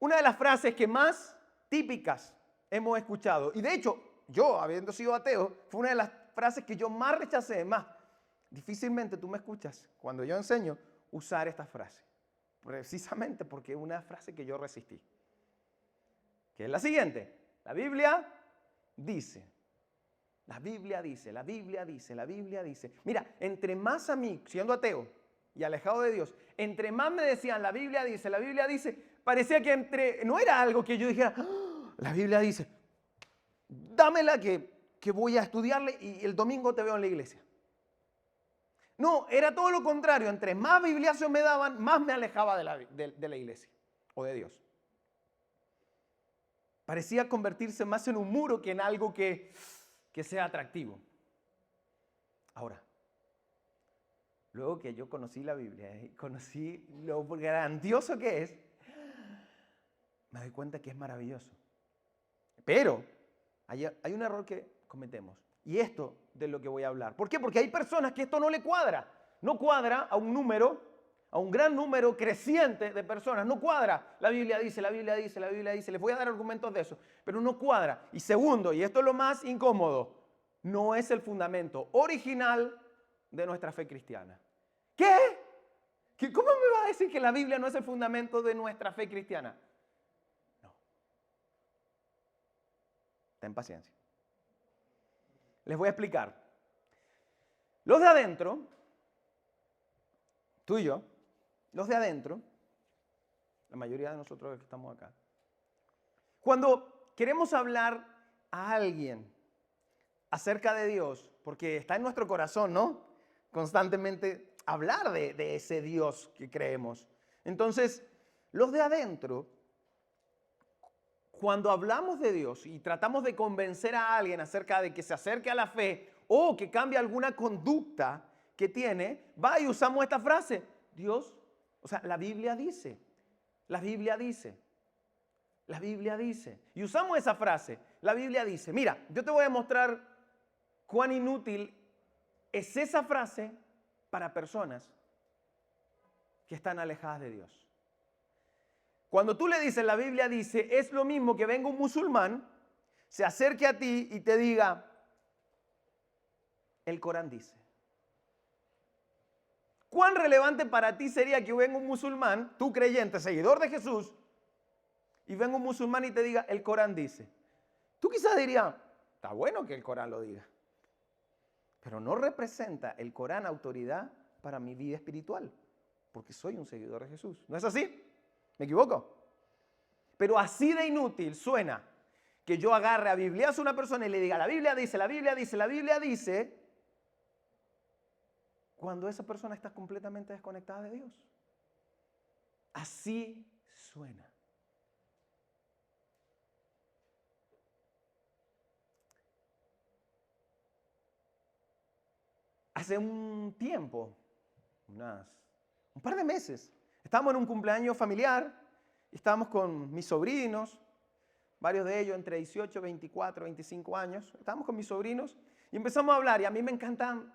una de las frases que más típicas hemos escuchado, y de hecho, yo, habiendo sido ateo, fue una de las frases que yo más rechacé. Más, difícilmente tú me escuchas cuando yo enseño usar esta frase, precisamente porque es una frase que yo resistí, que es la siguiente: la Biblia dice, la Biblia dice, la Biblia dice, la Biblia dice. Mira, entre más a mí, siendo ateo y alejado de Dios, entre más me decían la Biblia dice, parecía que no era algo que yo dijera, "Ah, la Biblia dice, dámela que voy a estudiarle y el domingo te veo en la iglesia". No, era todo lo contrario. Entre más bibliazos me daban, más me alejaba de la iglesia o de Dios. Parecía convertirse más en un muro que en algo que sea atractivo. Ahora, luego que yo conocí la Biblia y conocí lo grandioso que es, me doy cuenta que es maravilloso. Pero hay un error que cometemos. Y esto de lo que voy a hablar. ¿Por qué? Porque hay personas que esto no le cuadra. No cuadra a un número, a un gran número creciente de personas. No cuadra. La Biblia dice, la Biblia dice, la Biblia dice. Les voy a dar argumentos de eso. Pero no cuadra. Y segundo, y esto es lo más incómodo, no es el fundamento original de nuestra fe cristiana. ¿Qué? ¿Cómo me va a decir que la Biblia no es el fundamento de nuestra fe cristiana? No. Ten paciencia. Les voy a explicar. Los de adentro, tú y yo, los de adentro, la mayoría de nosotros que estamos acá, cuando queremos hablar a alguien acerca de Dios, porque está en nuestro corazón, ¿no? Constantemente hablar de ese Dios que creemos. Entonces, los de adentro, cuando hablamos de Dios y tratamos de convencer a alguien acerca de que se acerque a la fe o que cambie alguna conducta que tiene, va y usamos esta frase: Dios, o sea, la Biblia dice, la Biblia dice, la Biblia dice. Y usamos esa frase, la Biblia dice. Mira, yo te voy a mostrar cuán inútil es esa frase para personas que están alejadas de Dios. Cuando tú le dices la Biblia dice, es lo mismo que venga un musulmán, se acerque a ti y te diga, el Corán dice. ¿Cuán relevante para ti sería que venga un musulmán, tú creyente, seguidor de Jesús, y venga un musulmán y te diga, el Corán dice? Tú quizás dirías, está bueno que el Corán lo diga, pero no representa el Corán autoridad para mi vida espiritual, porque soy un seguidor de Jesús. ¿No es así? ¿Me equivoco? Pero así de inútil suena que yo agarre a bibliazo a una persona y le diga, la Biblia dice, la Biblia dice, la Biblia dice, cuando esa persona está completamente desconectada de Dios. Así suena. Hace un tiempo, un par de meses, estábamos en un cumpleaños familiar, estábamos con mis sobrinos, varios de ellos entre 18, 24, 25 años, estábamos con mis sobrinos y empezamos a hablar, y a mí me encantan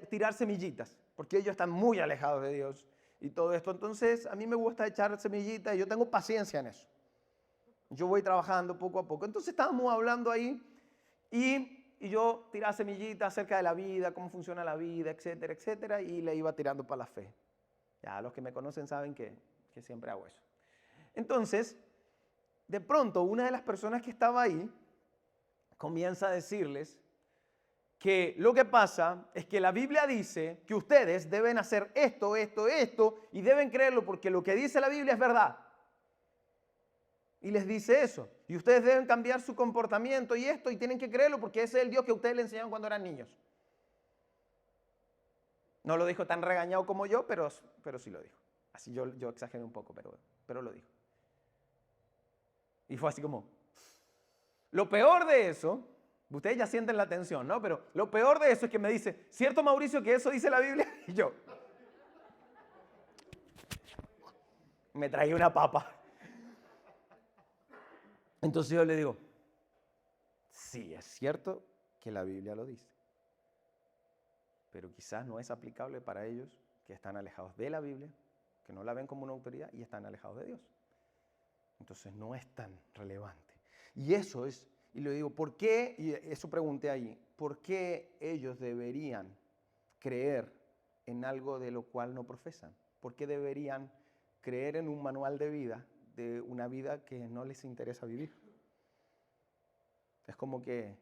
tirar semillitas, porque ellos están muy alejados de Dios y todo esto. Entonces, a mí me gusta echar semillitas y yo tengo paciencia en eso. Yo voy trabajando poco a poco. Entonces, estábamos hablando ahí y yo tiraba semillitas acerca de la vida, cómo funciona la vida, etcétera, etcétera, y le iba tirando para la fe. Ya los que me conocen saben que siempre hago eso. Entonces, de pronto, una de las personas que estaba ahí comienza a decirles que lo que pasa es que la Biblia dice que ustedes deben hacer esto, esto, esto, y deben creerlo porque lo que dice la Biblia es verdad. Y les dice eso. Y ustedes deben cambiar su comportamiento y esto, y tienen que creerlo porque ese es el Dios que ustedes le enseñaron cuando eran niños. No lo dijo tan regañado como yo, pero sí lo dijo. Así yo exageré un poco, pero lo dijo. Y fue así como... Lo peor de eso, ustedes ya sienten la tensión, ¿no? Pero lo peor de eso es que me dice, ¿cierto, Mauricio, que eso dice la Biblia? Y yo me traía una papa. Entonces yo le digo, sí, es cierto que la Biblia lo dice, pero quizás no es aplicable para ellos que están alejados de la Biblia, que no la ven como una autoridad y están alejados de Dios. entonces no es tan relevante. Y eso es, y le digo, ¿por qué? Y eso pregunté ahí, ¿por qué ellos deberían creer en algo de lo cual no profesan? ¿Por qué deberían creer en un manual de vida, de una vida que no les interesa vivir? Es como que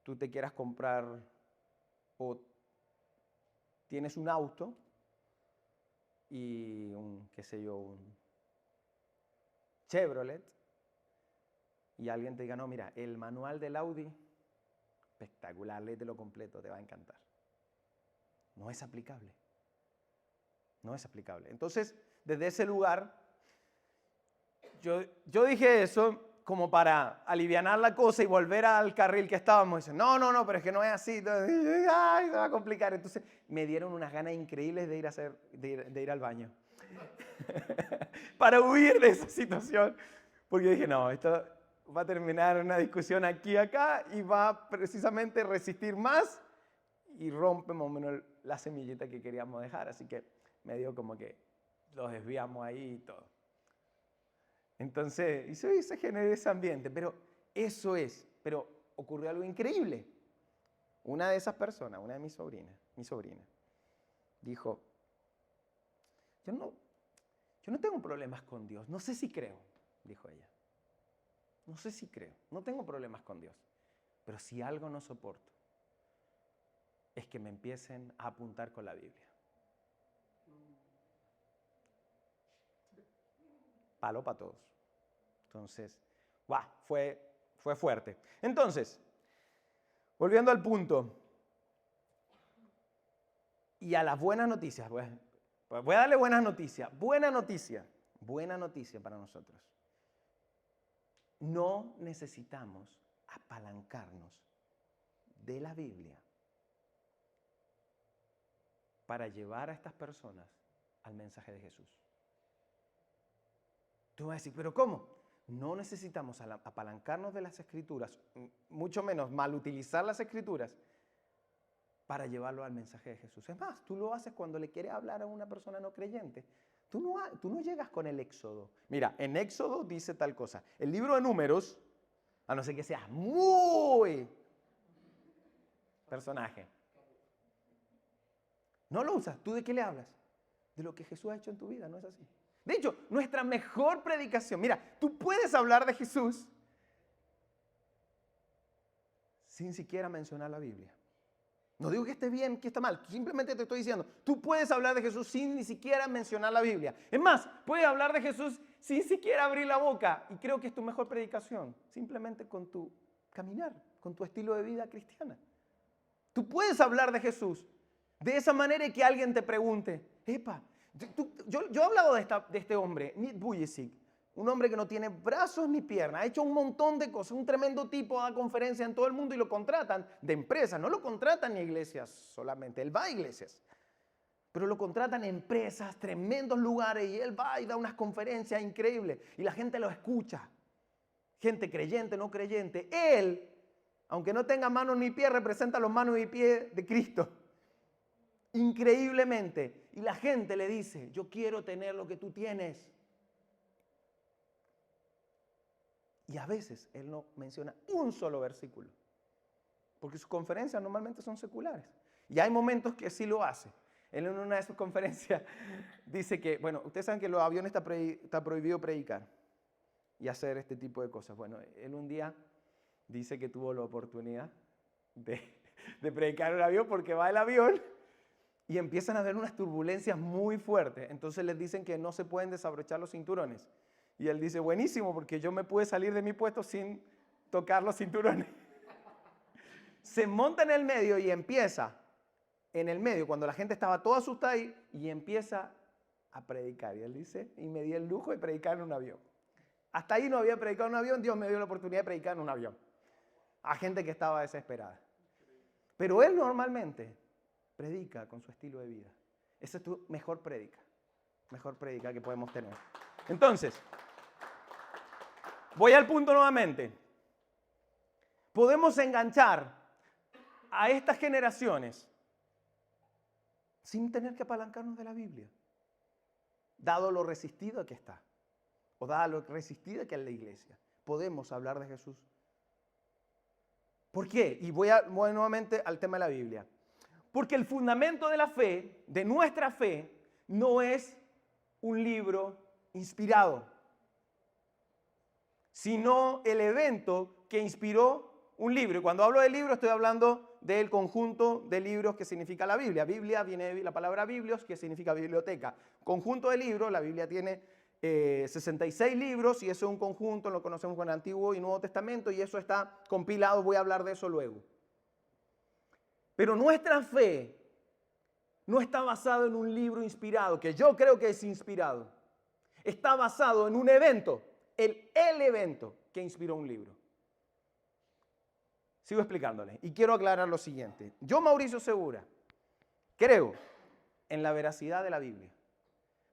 tú te quieras comprar o tienes un auto y un Chevrolet, y alguien te diga, no, mira, el manual del Audi, espectacular, léetelo completo, te va a encantar. No es aplicable. No es aplicable. Entonces, desde ese lugar, yo dije eso como para alivianar la cosa y volver al carril que estábamos. Dicen, no, pero es que no es así. Entonces, ay, se va a complicar. Entonces, me dieron unas ganas increíbles de ir al baño. Para huir de esa situación. Porque dije, no, esto va a terminar una discusión aquí y acá y va precisamente a resistir más y rompe más o menos la semillita que queríamos dejar. Así que me dio como que los desviamos ahí y todo. Entonces, y se generó ese ambiente, pero eso es. Pero ocurrió algo increíble. Una de esas personas, una de mi sobrina, dijo, yo no tengo problemas con Dios, no sé si creo, dijo ella. No sé si creo, no tengo problemas con Dios, pero si algo no soporto, es que me empiecen a apuntar con la Biblia. Palo para todos. Entonces, fue fuerte. Entonces, volviendo al punto, y a las buenas noticias, pues voy a darle buenas noticias. Buena noticia para nosotros. No necesitamos apalancarnos de la Biblia para llevar a estas personas al mensaje de Jesús. Tú vas a decir, ¿pero cómo? No necesitamos apalancarnos de las Escrituras, mucho menos mal utilizar las Escrituras para llevarlo al mensaje de Jesús. Es más, tú lo haces cuando le quieres hablar a una persona no creyente. Tú no llegas con el Éxodo. Mira, en Éxodo dice tal cosa. El libro de Números, a no ser que seas muy personaje, no lo usas. ¿Tú de qué le hablas? De lo que Jesús ha hecho en tu vida, ¿no es así? De hecho, nuestra mejor predicación, mira, tú puedes hablar de Jesús sin siquiera mencionar la Biblia. No digo que esté bien, que está mal, simplemente te estoy diciendo, tú puedes hablar de Jesús sin ni siquiera mencionar la Biblia. Es más, puedes hablar de Jesús sin siquiera abrir la boca, y creo que es tu mejor predicación, simplemente con tu caminar, con tu estilo de vida cristiana. Tú puedes hablar de Jesús de esa manera y que alguien te pregunte, epa, yo he hablado de este hombre, Nick Vujicic, un hombre que no tiene brazos ni piernas, ha hecho un montón de cosas, un tremendo tipo, da conferencias en todo el mundo y lo contratan de empresas, no lo contratan ni iglesias solamente, él va a iglesias, pero lo contratan en empresas, tremendos lugares, y él va y da unas conferencias increíbles y la gente lo escucha, gente creyente, no creyente. Él, aunque no tenga manos ni pies, representa los manos y pies de Cristo. Increíblemente. Y la gente le dice, yo quiero tener lo que tú tienes. Y a veces él no menciona un solo versículo, porque sus conferencias normalmente son seculares. Y hay momentos que sí lo hace. Él en una de sus conferencias dice que, bueno, ustedes saben que en los aviones está prohibido predicar y hacer este tipo de cosas. Bueno, él un día dice que tuvo la oportunidad de predicar en el avión porque va el avión y empiezan a haber unas turbulencias muy fuertes. Entonces les dicen que no se pueden desabrochar los cinturones. Y él dice, buenísimo, porque yo me pude salir de mi puesto sin tocar los cinturones. Se monta en el medio y empieza, en el medio, cuando la gente estaba toda asustada ahí, y empieza a predicar. Y él dice, y me di el lujo de predicar en un avión. Hasta ahí no había predicado en un avión, Dios me dio la oportunidad de predicar en un avión. A gente que estaba desesperada. Pero él normalmente predica con su estilo de vida. Esa es tu mejor prédica que podemos tener. Entonces, voy al punto nuevamente. Podemos enganchar a estas generaciones sin tener que apalancarnos de la Biblia, dado lo resistido que está. o dada lo resistida que es la iglesia, podemos hablar de Jesús. ¿Por qué? Y voy nuevamente al tema de la Biblia. Porque el fundamento de la fe, de nuestra fe, no es un libro inspirado, sino el evento que inspiró un libro. Y cuando hablo de libro estoy hablando del conjunto de libros que significa la Biblia. Biblia viene de la palabra biblios, que significa biblioteca. Conjunto de libros, la Biblia tiene 66 libros y eso es un conjunto, lo conocemos con el Antiguo y Nuevo Testamento y eso está compilado, voy a hablar de eso luego. Pero nuestra fe no está basada en un libro inspirado, que yo creo que es inspirado. Está basado en un evento, el evento que inspiró un libro. Sigo explicándole y quiero aclarar lo siguiente. Yo, Mauricio Segura, creo en la veracidad de la Biblia.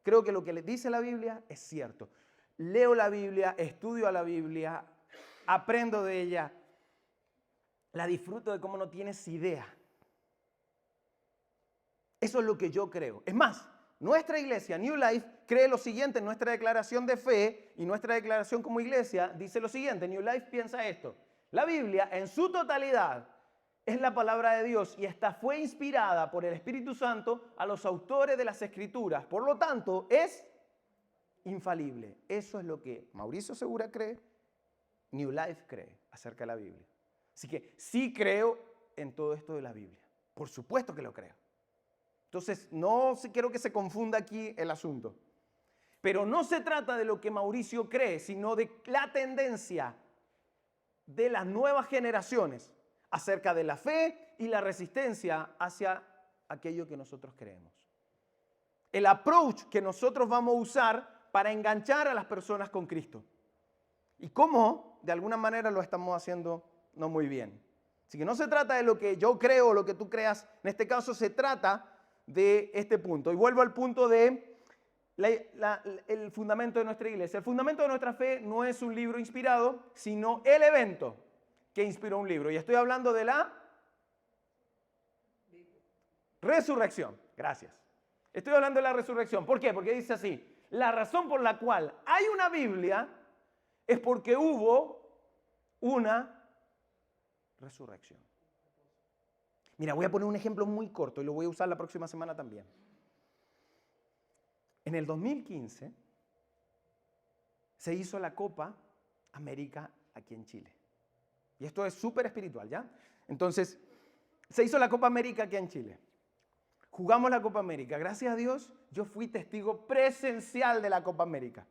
Creo que lo que le dice la Biblia es cierto. Leo la Biblia, estudio a la Biblia, aprendo de ella, la disfruto de cómo no tienes idea. Eso es lo que yo creo. Es más, nuestra iglesia, New Life, cree lo siguiente en nuestra declaración de fe y nuestra declaración como iglesia dice lo siguiente. New Life piensa esto. La Biblia en su totalidad es la palabra de Dios y esta fue inspirada por el Espíritu Santo a los autores de las Escrituras. Por lo tanto, es infalible. Eso es lo que Mauricio Segura cree, New Life cree acerca de la Biblia. Así que sí creo en todo esto de la Biblia. Por supuesto que lo creo. Entonces, no quiero que se confunda aquí el asunto. Pero no se trata de lo que Mauricio cree, sino de la tendencia de las nuevas generaciones acerca de la fe y la resistencia hacia aquello que nosotros creemos. El approach que nosotros vamos a usar para enganchar a las personas con Cristo. Y cómo, de alguna manera, lo estamos haciendo no muy bien. Así que no se trata de lo que yo creo o lo que tú creas. En este caso se trata de este punto. Y vuelvo al punto de el fundamento de nuestra iglesia. El fundamento de nuestra fe no es un libro inspirado, sino el evento que inspiró un libro. Y estoy hablando de la resurrección. Gracias. Estoy hablando de la resurrección. ¿Por qué? Porque dice así. La razón por la cual hay una Biblia es porque hubo una resurrección. Mira, voy a poner un ejemplo muy corto y lo voy a usar la próxima semana también. En el 2015 se hizo la Copa América aquí en Chile. Y esto es súper espiritual, ¿ya? Entonces, se hizo la Copa América aquí en Chile. Jugamos la Copa América. Gracias a Dios, yo fui testigo presencial de la Copa América.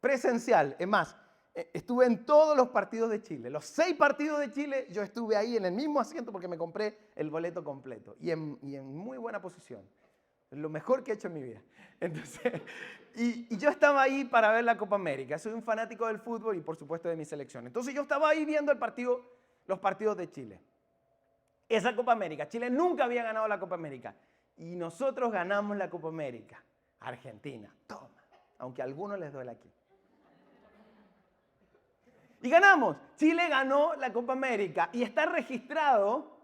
Presencial. Es más, estuve en todos los partidos de Chile. Los 6 partidos de Chile, yo estuve ahí en el mismo asiento porque me compré el boleto completo. Y en muy buena posición. Lo mejor que he hecho en mi vida. Entonces, y yo estaba ahí para ver la Copa América. Soy un fanático del fútbol y por supuesto de mi selección. Entonces yo estaba ahí viendo los partidos de Chile. Esa Copa América. Chile nunca había ganado la Copa América. Y nosotros ganamos la Copa América. Argentina, toma. Aunque a algunos les duele aquí. Y ganamos. Chile ganó la Copa América. Y está registrado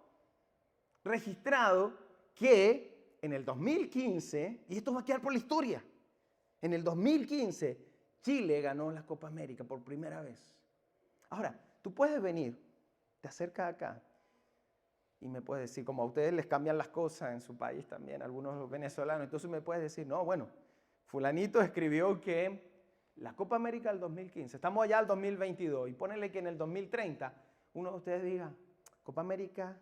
que en el 2015, y esto va a quedar por la historia, en el 2015 Chile ganó la Copa América por primera vez. Ahora, tú puedes venir, te acercas acá y me puedes decir, como a ustedes les cambian las cosas en su país también, algunos venezolanos, entonces me puedes decir, no, bueno, fulanito escribió que la Copa América del 2015, estamos allá al 2022 y ponele que en el 2030 uno de ustedes diga, Copa América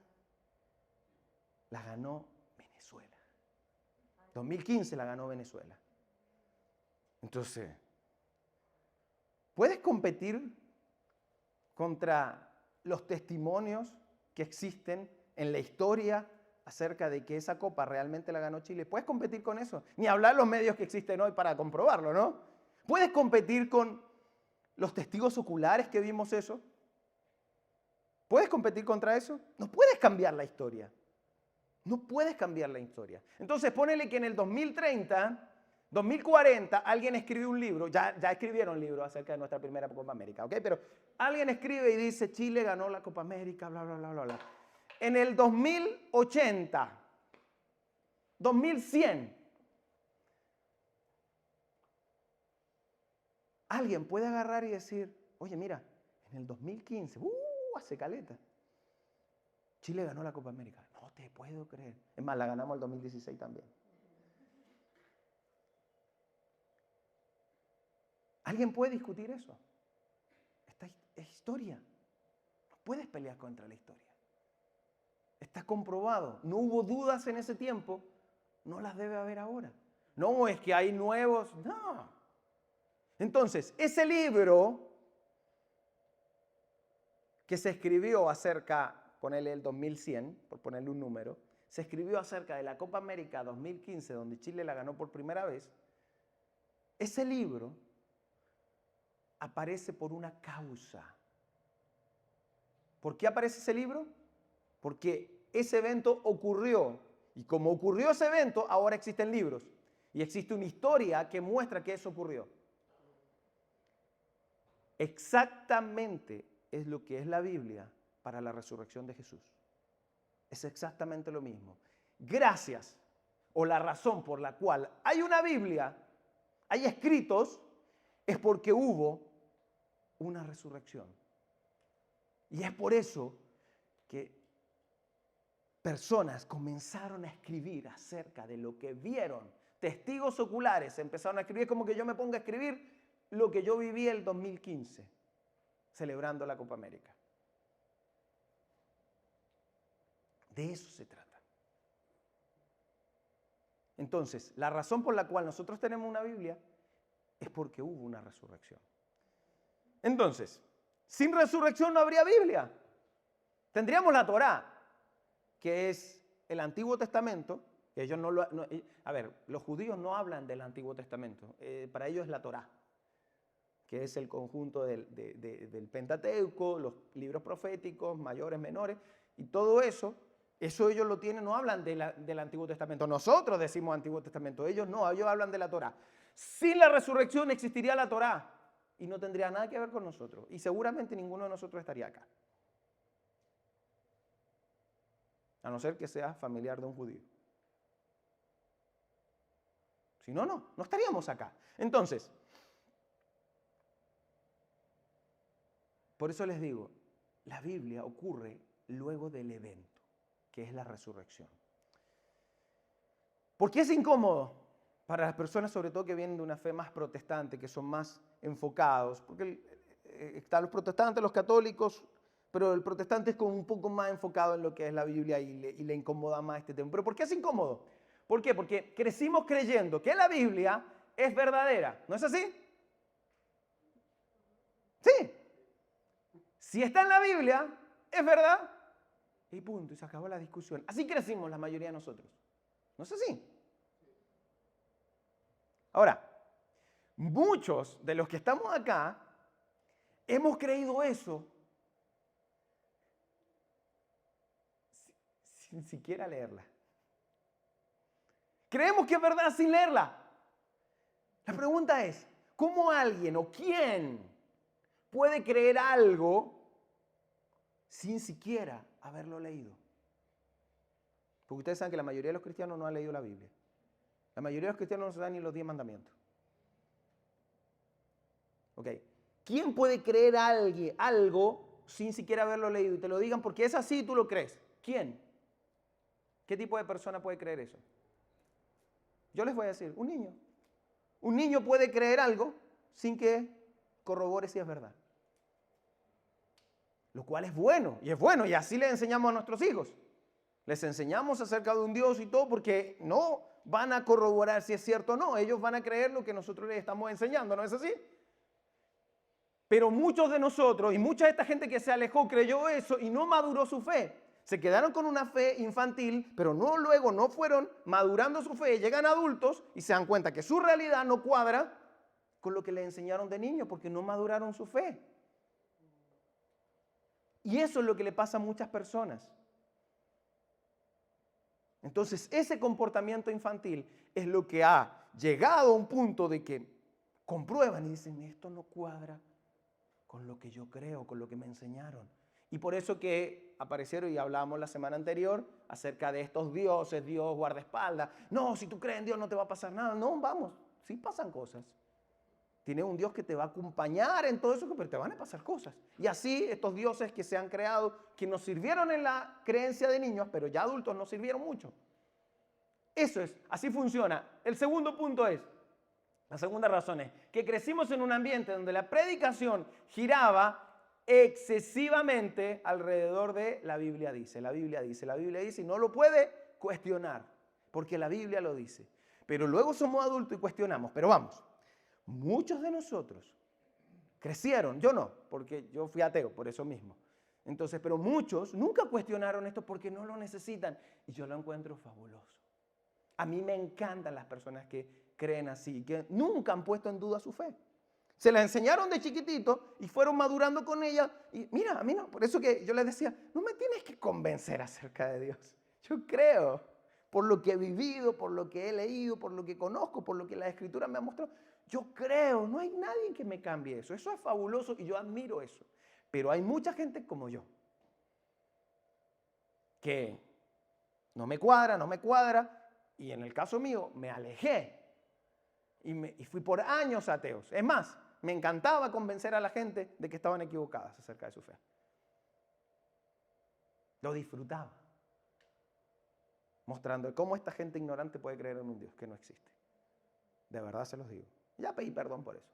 la ganó Venezuela. 2015 la ganó Venezuela. Entonces, ¿puedes competir contra los testimonios que existen en la historia acerca de que esa copa realmente la ganó Chile? ¿Puedes competir con eso? Ni hablar los medios que existen hoy para comprobarlo, ¿no? ¿Puedes competir con los testigos oculares que vimos eso? ¿Puedes competir contra eso? No puedes cambiar la historia. No puedes cambiar la historia. Entonces, ponele que en el 2030, 2040, alguien escribe un libro, ya escribieron libros acerca de nuestra primera Copa América, ¿ok? Pero alguien escribe y dice, Chile ganó la Copa América, bla, bla, bla, bla, bla. En el 2080, 2100, alguien puede agarrar y decir, oye, mira, en el 2015, hace caleta, Chile ganó la Copa América. No te puedo creer. Es más, la ganamos el 2016 también. ¿Alguien puede discutir eso? Esta es historia. No puedes pelear contra la historia. Está comprobado. No hubo dudas en ese tiempo, no las debe haber ahora. No es que hay nuevos, no. Entonces, ese libro que se escribió acerca, ponerle el 2100, por ponerle un número, se escribió acerca de la Copa América 2015, donde Chile la ganó por primera vez. Ese libro aparece por una causa. ¿Por qué aparece ese libro? Porque ese evento ocurrió. Y como ocurrió ese evento, ahora existen libros. Y existe una historia que muestra que eso ocurrió. Exactamente es lo que es la Biblia para la resurrección de Jesús. Es exactamente lo mismo. Gracias, o la razón por la cual hay una Biblia, hay escritos, es porque hubo una resurrección. Y es por eso que personas comenzaron a escribir acerca de lo que vieron. Testigos oculares empezaron a escribir. Es como que yo me ponga a escribir lo que yo viví el 2015, celebrando la Copa América. De eso se trata. Entonces, la razón por la cual nosotros tenemos una Biblia es porque hubo una resurrección. Entonces, sin resurrección no habría Biblia. Tendríamos la Torá, que es el Antiguo Testamento. Ellos los judíos no hablan del Antiguo Testamento. Para ellos es la Torá, que es el conjunto del Pentateuco, los libros proféticos, mayores, menores, y todo eso ellos lo tienen, no hablan del Antiguo Testamento. Nosotros decimos Antiguo Testamento, ellos no, ellos hablan de la Torá. Sin la resurrección existiría la Torá y no tendría nada que ver con nosotros. Y seguramente ninguno de nosotros estaría acá. A no ser que seas familiar de un judío. Si no, no estaríamos acá. Entonces, por eso les digo, la Biblia ocurre luego del evento, que es la resurrección. ¿Por qué es incómodo para las personas, sobre todo que vienen de una fe más protestante, que son más enfocados? Porque están los protestantes, los católicos, pero el protestante es como un poco más enfocado en lo que es la Biblia y le incomoda más este tema. ¿Pero por qué es incómodo? ¿Por qué? Porque crecimos creyendo que la Biblia es verdadera. ¿No es así? Sí. Si está en la Biblia, es verdad. Y punto, y se acabó la discusión. Así crecimos la mayoría de nosotros. ¿No es así? Ahora, muchos de los que estamos acá hemos creído eso sin siquiera leerla. Creemos que es verdad sin leerla. La pregunta es, ¿cómo alguien o quién puede creer algo sin siquiera haberlo leído? Porque ustedes saben que la mayoría de los cristianos no han leído la Biblia. La mayoría de los cristianos no saben ni los 10 mandamientos. ¿Ok? ¿Quién puede creer a alguien algo sin siquiera haberlo leído? Y te lo digan porque es así y tú lo crees. ¿Quién? ¿Qué tipo de persona puede creer eso? Yo les voy a decir, un niño. Un niño puede creer algo sin que corrobore si es verdad. Lo cual es bueno, y así le enseñamos a nuestros hijos. Les enseñamos acerca de un Dios y todo porque no van a corroborar si es cierto o no. Ellos van a creer lo que nosotros les estamos enseñando, ¿no es así? Pero muchos de nosotros y mucha de esta gente que se alejó creyó eso y no maduró su fe. Se quedaron con una fe infantil, pero luego no fueron madurando su fe. Llegan adultos y se dan cuenta que su realidad no cuadra con lo que les enseñaron de niños porque no maduraron su fe. Y eso es lo que le pasa a muchas personas. Entonces, ese comportamiento infantil es lo que ha llegado a un punto de que comprueban y dicen, esto no cuadra con lo que yo creo, con lo que me enseñaron. Y por eso que aparecieron y hablábamos la semana anterior acerca de estos dioses, Dios guardaespaldas. No, si tú crees en Dios no te va a pasar nada. No, vamos, sí pasan cosas. Tienes un Dios que te va a acompañar en todo eso, pero te van a pasar cosas. Y así estos dioses que se han creado, que nos sirvieron en la creencia de niños, pero ya adultos nos sirvieron mucho. Eso es, así funciona. El segundo punto es, la segunda razón es que crecimos en un ambiente donde la predicación giraba excesivamente alrededor de la Biblia dice, la Biblia dice, la Biblia dice, y no lo puede cuestionar, porque la Biblia lo dice. Pero luego somos adultos y cuestionamos. Pero vamos, muchos de nosotros crecieron, yo no, porque yo fui ateo, por eso mismo. Entonces, pero muchos nunca cuestionaron esto porque no lo necesitan. Y yo lo encuentro fabuloso. A mí me encantan las personas que creen así, que nunca han puesto en duda su fe. Se la enseñaron de chiquitito y fueron madurando con ella. Y mira, a mí no, por eso que yo les decía, no me tienes que convencer acerca de Dios. Yo creo, por lo que he vivido, por lo que he leído, por lo que conozco, por lo que la Escritura me ha mostrado. Yo creo, no hay nadie que me cambie eso. Eso es fabuloso y yo admiro eso. Pero hay mucha gente como yo, que no me cuadra, y en el caso mío me alejé y fui por años ateos. Es más, me encantaba convencer a la gente de que estaban equivocadas acerca de su fe. Lo disfrutaba, mostrando cómo esta gente ignorante puede creer en un Dios que no existe. De verdad se los digo. Ya pedí perdón por eso.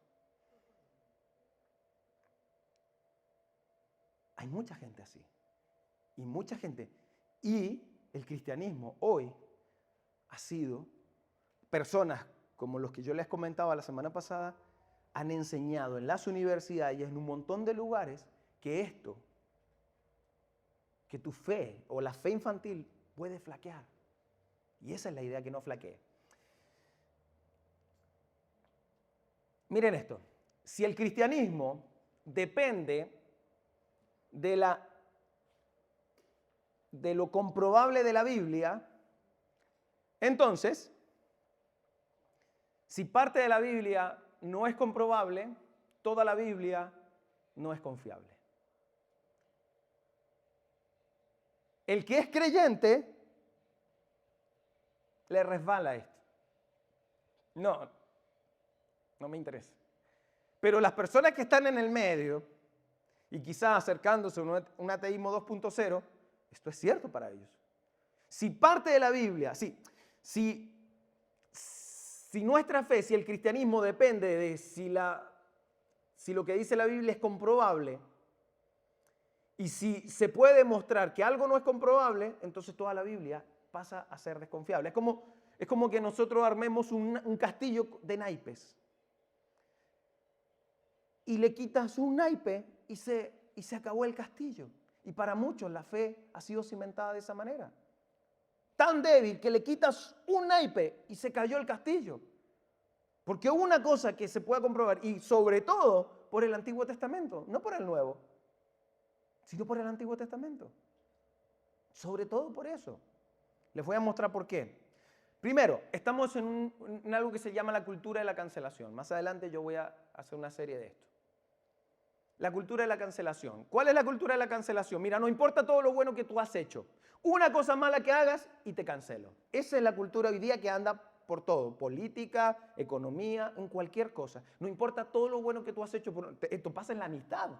Hay mucha gente así. Y mucha gente. Y el cristianismo hoy ha sido personas como los que yo les comentaba la semana pasada, han enseñado en las universidades y en un montón de lugares que que tu fe o la fe infantil puede flaquear. Y esa es la idea, que no flaquee. Miren esto, si el cristianismo depende de lo comprobable de la Biblia, entonces, si parte de la Biblia no es comprobable, toda la Biblia no es confiable. El que es creyente le resbala esto. No me interesa. Pero las personas que están en el medio y quizás acercándose a un ateísmo 2.0, esto es cierto para ellos. Si parte de la Biblia, si nuestra fe, si el cristianismo depende de si lo que dice la Biblia es comprobable y si se puede demostrar que algo no es comprobable, entonces toda la Biblia pasa a ser desconfiable. Es como que nosotros armemos un castillo de naipes y le quitas un naipe y se acabó el castillo. Y para muchos la fe ha sido cimentada de esa manera. Tan débil que le quitas un naipe y se cayó el castillo. Porque hubo una cosa que se puede comprobar, y sobre todo por el Antiguo Testamento, no por el Nuevo, sino por el Antiguo Testamento. Sobre todo por eso. Les voy a mostrar por qué. Primero, estamos en algo que se llama la cultura de la cancelación. Más adelante yo voy a hacer una serie de esto. La cultura de la cancelación. ¿Cuál es la cultura de la cancelación? Mira, no importa todo lo bueno que tú has hecho. Una cosa mala que hagas y te cancelo. Esa es la cultura hoy día que anda por todo. Política, economía, en cualquier cosa. No importa todo lo bueno que tú has hecho. Esto pasa en la amistad.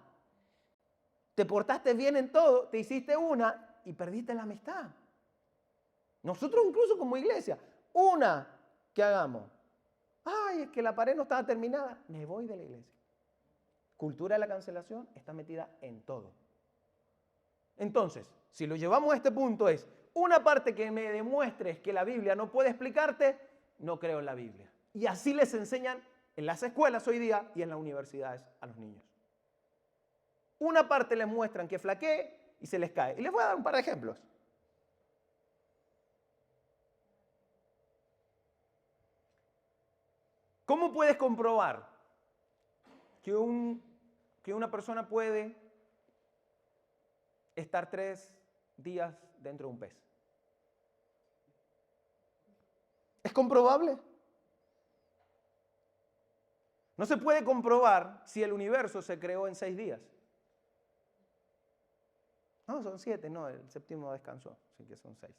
Te portaste bien en todo, te hiciste una y perdiste la amistad. Nosotros incluso como iglesia, una que hagamos. Ay, es que la pared no estaba terminada. Me voy de la iglesia. Cultura de la cancelación está metida en todo. Entonces, si lo llevamos a este punto es, una parte que me demuestres que la Biblia no puede explicarte, no creo en la Biblia. Y así les enseñan en las escuelas hoy día y en las universidades a los niños. Una parte les muestran que flaquee y se les cae. Y les voy a dar un par de ejemplos. ¿Cómo puedes comprobar que una persona puede estar 3 días dentro de un pez? ¿Es comprobable? No se puede comprobar si el universo se creó en 6 días. No, son 7, no, el séptimo descansó, así que son 6.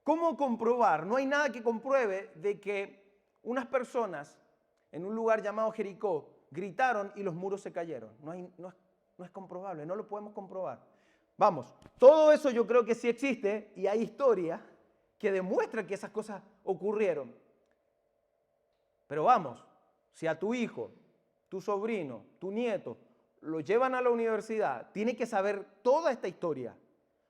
¿Cómo comprobar? No hay nada que compruebe de que unas personas en un lugar llamado Jericó, gritaron y los muros se cayeron. No es comprobable, no lo podemos comprobar. Vamos, todo eso yo creo que sí existe y hay historia que demuestra que esas cosas ocurrieron. Pero vamos, si a tu hijo, tu sobrino, tu nieto, lo llevan a la universidad, tiene que saber toda esta historia.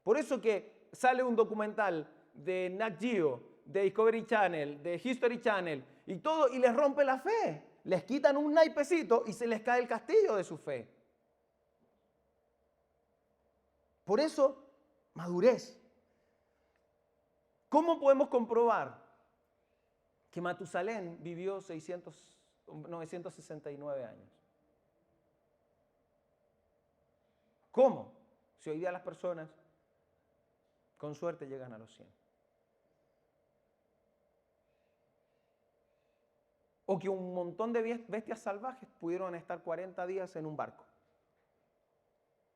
Por eso que sale un documental de Nat Geo, de Discovery Channel, de History Channel, y todo, y les rompe la fe. Les quitan un naipecito y se les cae el castillo de su fe. Por eso, madurez. ¿Cómo podemos comprobar que Matusalén vivió 969 años? ¿Cómo? Si hoy día las personas, con suerte, llegan a los 100. O que un montón de bestias salvajes pudieron estar 40 días en un barco,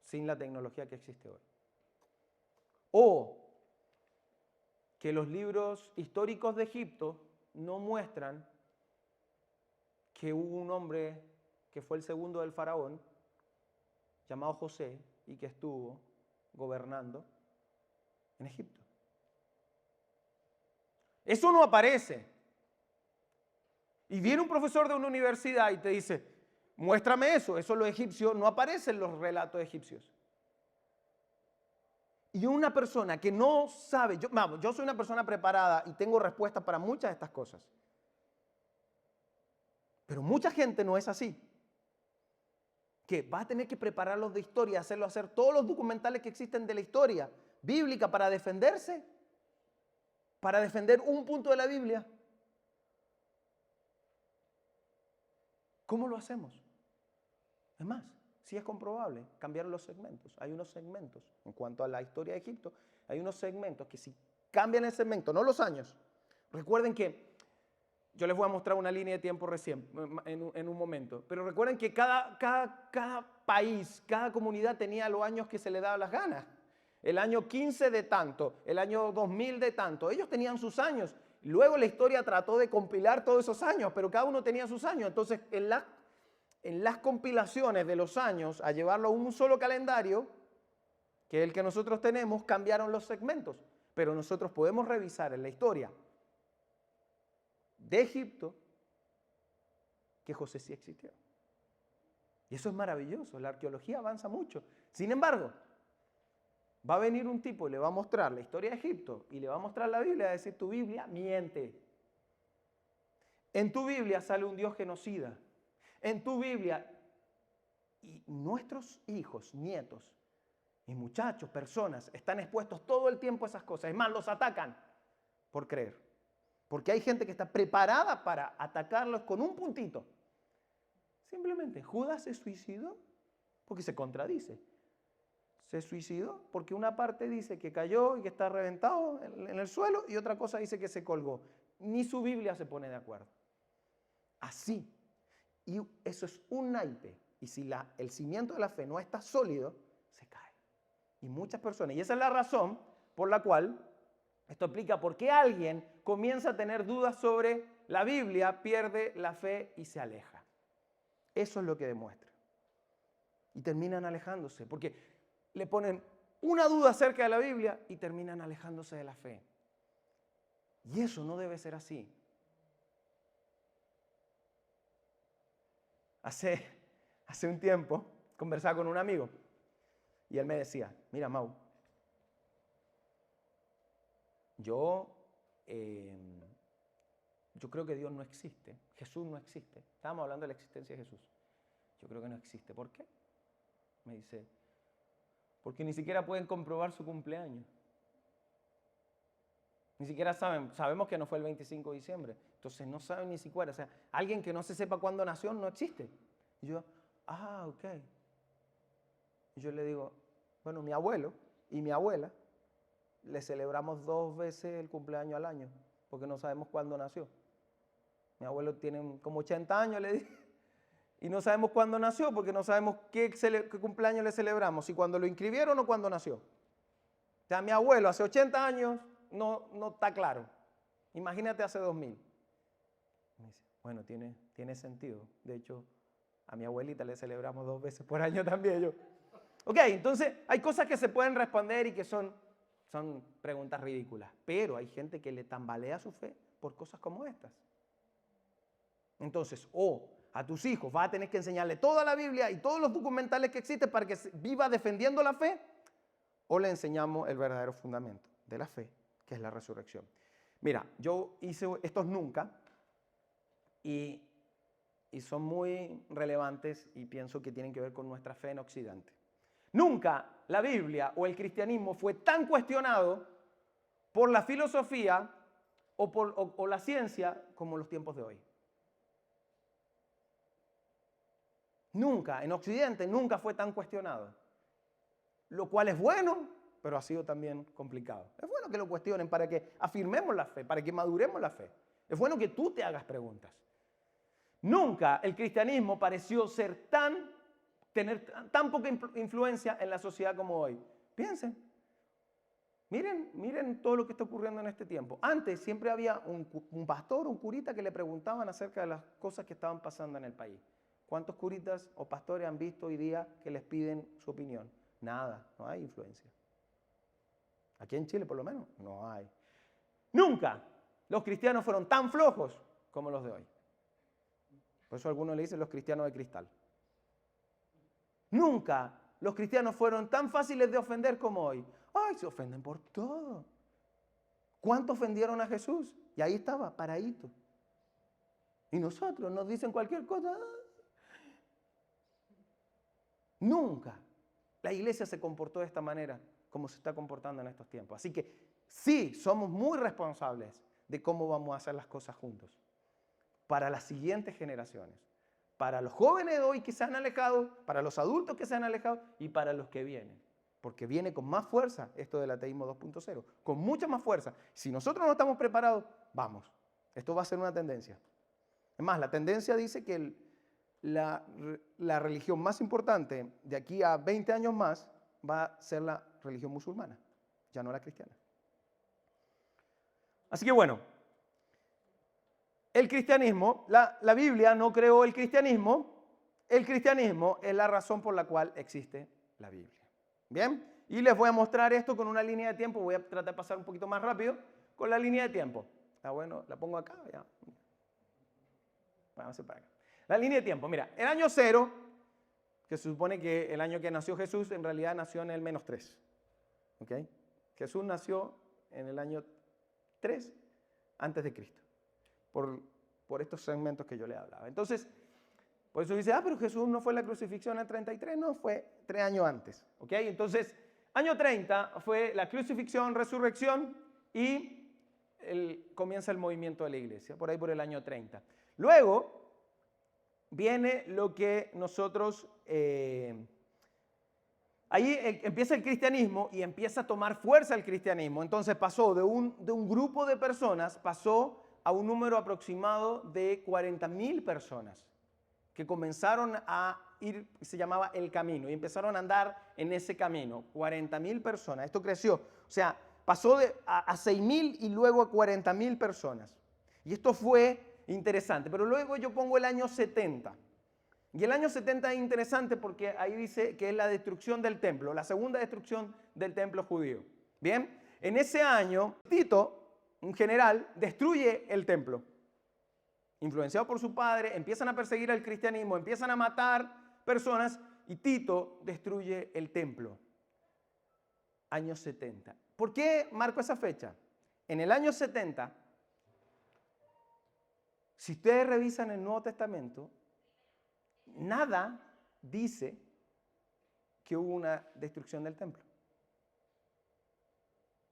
sin la tecnología que existe hoy. O que los libros históricos de Egipto no muestran que hubo un hombre que fue el segundo del faraón, llamado José, y que estuvo gobernando en Egipto. Eso no aparece. Y viene un profesor de una universidad y te dice, muéstrame eso los egipcios, no aparecen los relatos egipcios. Y una persona que no sabe, yo soy una persona preparada y tengo respuestas para muchas de estas cosas. Pero mucha gente no es así. Que va a tener que prepararlos de historia, hacer todos los documentales que existen de la historia bíblica para defenderse, para defender un punto de la Biblia. ¿Cómo lo hacemos? Es más, sí es comprobable, cambiaron los segmentos. Hay unos segmentos, en cuanto a la historia de Egipto, hay unos segmentos que si cambian el segmento, no los años. Recuerden que, yo les voy a mostrar una línea de tiempo recién, en un momento, pero recuerden que cada país, cada comunidad tenía los años que se le daba las ganas. El año 15 de tanto, el año 2000 de tanto, ellos tenían sus años. Luego la historia trató de compilar todos esos años, pero cada uno tenía sus años. Entonces, en las compilaciones de los años, a llevarlo a un solo calendario, que es el que nosotros tenemos, cambiaron los segmentos. Pero nosotros podemos revisar en la historia de Egipto que José sí existió. Y eso es maravilloso, la arqueología avanza mucho. Sin embargo, va a venir un tipo y le va a mostrar la historia de Egipto y le va a mostrar la Biblia y va a decir, tu Biblia miente. En tu Biblia sale un Dios genocida. En tu Biblia, y nuestros hijos, nietos y muchachos, personas, están expuestos todo el tiempo a esas cosas. Es más, los atacan por creer. Porque hay gente que está preparada para atacarlos con un puntito. Simplemente, Judas se suicidó porque se contradice. Se suicidó porque una parte dice que cayó y que está reventado en el suelo y otra cosa dice que se colgó. Ni su Biblia se pone de acuerdo. Así. Y eso es un naipe. Y si el cimiento de la fe no está sólido, se cae. Y muchas personas. Y esa es la razón por la cual esto explica por qué alguien comienza a tener dudas sobre la Biblia, pierde la fe y se aleja. Eso es lo que demuestra. Y terminan alejándose. Porque le ponen una duda acerca de la Biblia y terminan alejándose de la fe. Y eso no debe ser así. Hace un tiempo conversaba con un amigo y él me decía, mira Mau, yo creo que Dios no existe, Jesús no existe. Estábamos hablando de la existencia de Jesús. Yo creo que no existe. ¿Por qué? Me dice, porque ni siquiera pueden comprobar su cumpleaños. Ni siquiera sabemos que no fue el 25 de diciembre. Entonces no saben ni siquiera. O sea, alguien que no se sepa cuándo nació no existe. Y yo, ok. Y yo le digo, bueno, mi abuelo y mi abuela le celebramos 2 veces el cumpleaños al año, porque no sabemos cuándo nació. Mi abuelo tiene como 80 años, le dije, y no sabemos cuándo nació, porque no sabemos qué cumpleaños le celebramos, si cuando lo inscribieron o cuándo nació. O sea, mi abuelo hace 80 años no está claro. Imagínate hace 2000. Me dice, Bueno, tiene sentido. De hecho, a mi abuelita le celebramos 2 veces por año también yo. Ok, entonces hay cosas que se pueden responder y que son preguntas ridículas. Pero hay gente que le tambalea su fe por cosas como estas. Entonces, a tus hijos vas a tener que enseñarle toda la Biblia y todos los documentales que existen para que viva defendiendo la fe, o le enseñamos el verdadero fundamento de la fe, que es la resurrección. Mira, yo hice estos nunca y son muy relevantes y pienso que tienen que ver con nuestra fe en Occidente. Nunca la Biblia o el cristianismo fue tan cuestionado por la filosofía o la ciencia como los tiempos de hoy. Nunca, en Occidente, nunca fue tan cuestionado. Lo cual es bueno, pero ha sido también complicado. Es bueno que lo cuestionen para que afirmemos la fe, para que maduremos la fe. Es bueno que tú te hagas preguntas. Nunca el cristianismo pareció tener tan poca influencia en la sociedad como hoy. Piensen. Miren todo lo que está ocurriendo en este tiempo. Antes siempre había un pastor, un curita que le preguntaban acerca de las cosas que estaban pasando en el país. ¿Cuántos curitas o pastores han visto hoy día que les piden su opinión? Nada, no hay influencia. Aquí en Chile por lo menos no hay. Nunca los cristianos fueron tan flojos como los de hoy. Por eso algunos le dicen los cristianos de cristal. Nunca los cristianos fueron tan fáciles de ofender como hoy. ¡Ay, se ofenden por todo! ¿Cuántos ofendieron a Jesús? Y ahí estaba, paradito. Y nosotros nos dicen cualquier cosa. Nunca la iglesia se comportó de esta manera como se está comportando en estos tiempos. Así que sí, somos muy responsables de cómo vamos a hacer las cosas juntos. Para las siguientes generaciones. Para los jóvenes de hoy que se han alejado, para los adultos que se han alejado y para los que vienen. Porque viene con más fuerza esto del ateísmo 2.0. Con mucha más fuerza. Si nosotros no estamos preparados, vamos. Esto va a ser una tendencia. Es más, la tendencia dice que la religión más importante de aquí a 20 años más va a ser la religión musulmana, ya no la cristiana. Así que bueno, el cristianismo, la Biblia no creó el cristianismo es la razón por la cual existe la Biblia. ¿Bien? Y les voy a mostrar esto con una línea de tiempo, voy a tratar de pasar un poquito más rápido con la línea de tiempo. ¿Está bueno? ¿La pongo acá? Ya. Vamos a hacer para acá. La línea de tiempo, mira, el año 0, que se supone que el año que nació Jesús, en realidad nació en el -3. ¿Ok? Jesús nació en el año 3 antes de Cristo, por estos segmentos que yo le hablaba. Entonces, por eso dice, pero Jesús no fue la crucifixión en el 33, no, fue 3 años antes. ¿Ok? Entonces, año 30 fue la crucifixión, resurrección y comienza el movimiento de la iglesia, por ahí por el año 30. Luego viene lo que nosotros, ahí empieza el cristianismo y empieza a tomar fuerza el cristianismo. Entonces pasó de un grupo de personas, pasó a un número aproximado de 40.000 personas que comenzaron a ir, se llamaba el camino, y empezaron a andar en ese camino, 40.000 personas. Esto creció, o sea, pasó a 6.000 y luego a 40.000 personas. Y esto fue interesante, pero luego yo pongo el año 70. Y el año 70 es interesante porque ahí dice que es la destrucción del templo, la segunda destrucción del templo judío. Bien, en ese año Tito, un general, destruye el templo. Influenciado por su padre, empiezan a perseguir al cristianismo, empiezan a matar personas y Tito destruye el templo. Año 70. ¿Por qué marco esa fecha? En el año 70, si ustedes revisan el Nuevo Testamento, nada dice que hubo una destrucción del templo.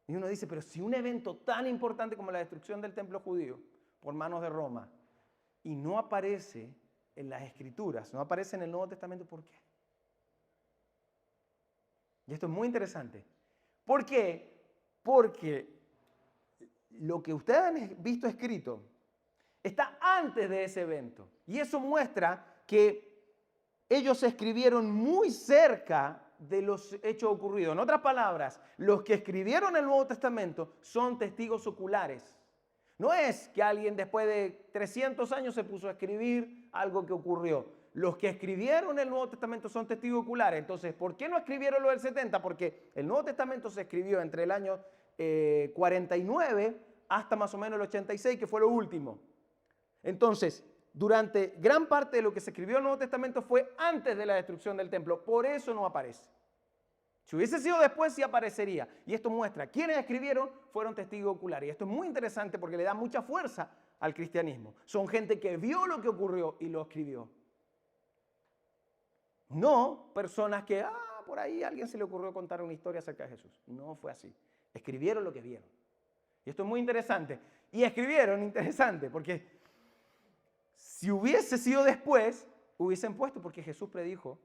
Y uno dice, pero si un evento tan importante como la destrucción del templo judío por manos de Roma y no aparece en las Escrituras, no aparece en el Nuevo Testamento, ¿por qué? Y esto es muy interesante. ¿Por qué? Porque lo que ustedes han visto escrito está antes de ese evento. Y eso muestra que ellos escribieron muy cerca de los hechos ocurridos. En otras palabras, los que escribieron el Nuevo Testamento son testigos oculares. No es que alguien después de 300 años se puso a escribir algo que ocurrió. Los que escribieron el Nuevo Testamento son testigos oculares. Entonces, ¿por qué no escribieron lo del 70? Porque el Nuevo Testamento se escribió entre el año 49 hasta más o menos el 86, que fue lo último. Entonces, durante gran parte de lo que se escribió en el Nuevo Testamento fue antes de la destrucción del templo. Por eso no aparece. Si hubiese sido después, sí aparecería. Y esto muestra, quienes escribieron fueron testigos oculares. Y esto es muy interesante porque le da mucha fuerza al cristianismo. Son gente que vio lo que ocurrió y lo escribió. No personas que, por ahí a alguien se le ocurrió contar una historia acerca de Jesús. No fue así. Escribieron lo que vieron. Y esto es muy interesante. Y escribieron, interesante, porque si hubiese sido después, hubiesen puesto, porque Jesús predijo